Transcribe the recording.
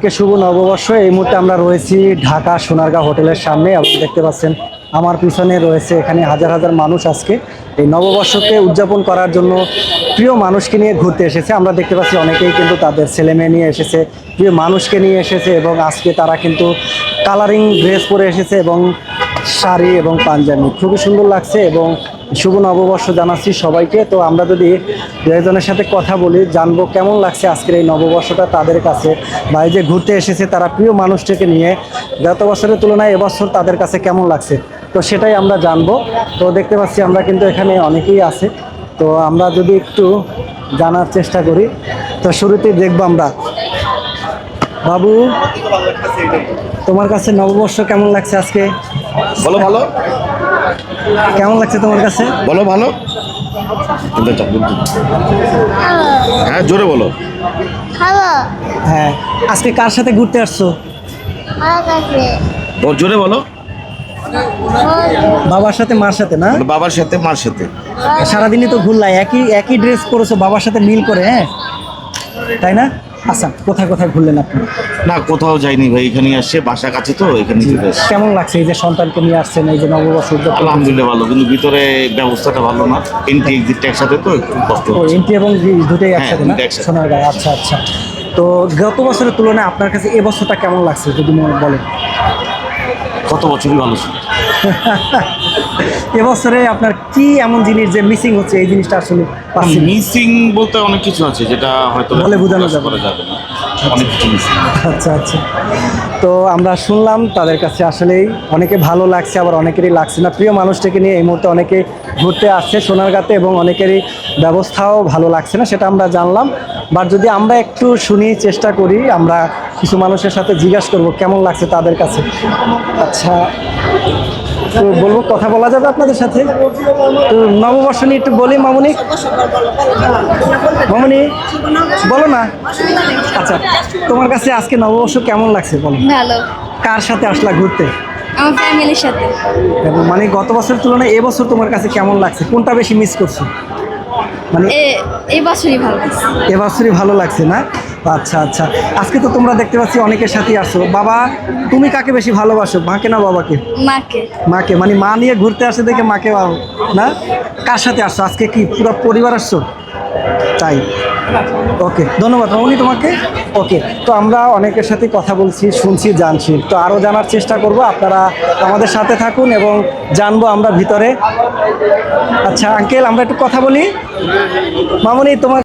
সবাইকে শুভ নববর্ষ। এই মুহূর্তে আমরা রয়েছি ঢাকা সোনারগাঁও হোটেলের সামনে এবং দেখতে পাচ্ছেন আমার পিছনে রয়েছে এখানে হাজার হাজার মানুষ আজকে এই নববর্ষকে উদযাপন করার জন্য প্রিয় মানুষকে নিয়ে ঘুরতে এসেছে। আমরা দেখতে পাচ্ছি অনেকেই কিন্তু তাদের ছেলে মেয়ে নিয়ে এসেছে, প্রিয় মানুষকে নিয়ে এসেছে এবং আজকে তারা কিন্তু কালারিং ড্রেস পরে এসেছে এবং শাড়ি এবং পাঞ্জাবি খুবই সুন্দর লাগছে এবং শুভ নববর্ষ জানাচ্ছি সবাইকে। তো আমরা যদি দু একজনের সাথে কথা বলি, জানবো কেমন লাগছে আজকের এই নববর্ষটা তাদের কাছে, বা এই যে ঘুরতে এসেছে তারা প্রিয় মানুষটাকে নিয়ে গত বছরের তুলনায় এবছর তাদের কাছে কেমন লাগছে, তো সেটাই আমরা জানবো। তো দেখতে পাচ্ছি আমরা কিন্তু এখানে অনেকেই আছে, তো আমরা যদি একটু জানার চেষ্টা করি। তো শুরুতেই দেখবো আমরা, বাবু তোমার কাছে নববর্ষ কেমন লাগছে আজকে? বলো ভালো। কেমন লাগছে তোমার কাছে? বলো ভালো। হ্যাঁ জোরে বলো। হ্যালো হ্যাঁ, আজকে কার সাথে ঘুরতে আসছো? আমার কাছে জোরে বলো। বাবার সাথে মার সাথে না? বাবার সাথে মার সাথে। সারাদিনই তো ঘুরলাই, একই একই ড্রেস পরেছো বাবার সাথে মিল করে, হ্যাঁ তাই না? আচ্ছা, কোথায় কোথায় ঘুরলেন আপনি? না কোথাও যাইনি ভাই, এখানে আসছে বাসা কাছে তো এখানে চলে আসছে। কেমন লাগছে এই যে সন্তানকে নিয়ে আসছেন এই যে নববর্ষ উদযাপন? আলহামদুলিল্লাহ ভালো, কিন্তু ভিতরে ব্যবস্থাটা ভালো না। এন্ট্রি এক্সিটটা একসাথে তো একটু কষ্ট ও হচ্ছে। এন্ট্রি এবং দুটোই হ্যাঁ, একসাথে না? দুটোই একসাথে। সোনারগাঁও, আচ্ছা আচ্ছা। তো গত বছরের তুলনায় আপনার কাছে এবছরটা কেমন লাগছে যদি মনে বলেন? কত বছরই ভালো ছিল। এবছরে আপনার কি এমন জিনিস যে মিসিং হচ্ছে, এই জিনিসটা আসলে পাচ্ছি না? মিসিং বলতে অনেক কিছু আছে যেটা হয়তো বলে বোঝানো প্রকাশ যাবে করা যাবে না। অনেক কিছু মিসিং। আচ্ছা আচ্ছা। তো আমরা শুনলাম তাদের কাছে আসলেই অনেকে ভালো লাগছে, আবার অনেকেরই লাগছে না। প্রিয় মানুষটাকে নিয়ে এই মুহূর্তে অনেকে ঘুরতে আসছে সোনারগাঁতে এবং অনেকেরই ব্যবস্থাও ভালো লাগছে না, সেটা আমরা জানলাম। বাট যদি আমরা একটু শুনি, চেষ্টা করি, আমরা কিছু মানুষের সাথে জিজ্ঞাসা করব কেমন লাগছে তাদের কাছে। আচ্ছা, তো বলবো, কথা বলা যাবে আপনাদের সাথে? তো নববর্ষ নিয়ে একটু বলি। মামুনি, মামুনি বলো না। আচ্ছা, তোমার কাছে আজকে নববর্ষ কেমন লাগছে বলো? ভালো। কার সাথে আসলা ঘুরতে? আমার ফ্যামিলির সাথে। এবং মানে গত বছরের তুলনায় এবছর তোমার কাছে কেমন লাগছে, কোনটা বেশি মিস করছো? মানে এই বছরই ভালো লাগছে। এবছরই ভালো লাগছে না? আচ্ছা আচ্ছা। আজকে তো তোমরা দেখতে পাচ্ছি অনেকের সাথেই আসছো। বাবা, তুমি কাকে বেশি ভালোবাসো, মাকে না বাবাকে? মাকে। মাকে, মানে মা নিয়ে ঘুরতে আসে দেখে মাকে না? কার সাথে আসছো আজকে, কি পুরো পরিবার আসছো? তাই, ওকে, ধন্যবাদ মামনি তোমাকে। ওকে, তো আমরা অনেকের সাথে কথা বলছি, শুনছি, জানছি, তো আরও জানার চেষ্টা করব। আপনারা আমাদের সাথে থাকুন এবং জানবো আমরা ভিতরে। আচ্ছা আঙ্কেল, আমরা একটু কথা বলি। মামনি তোমার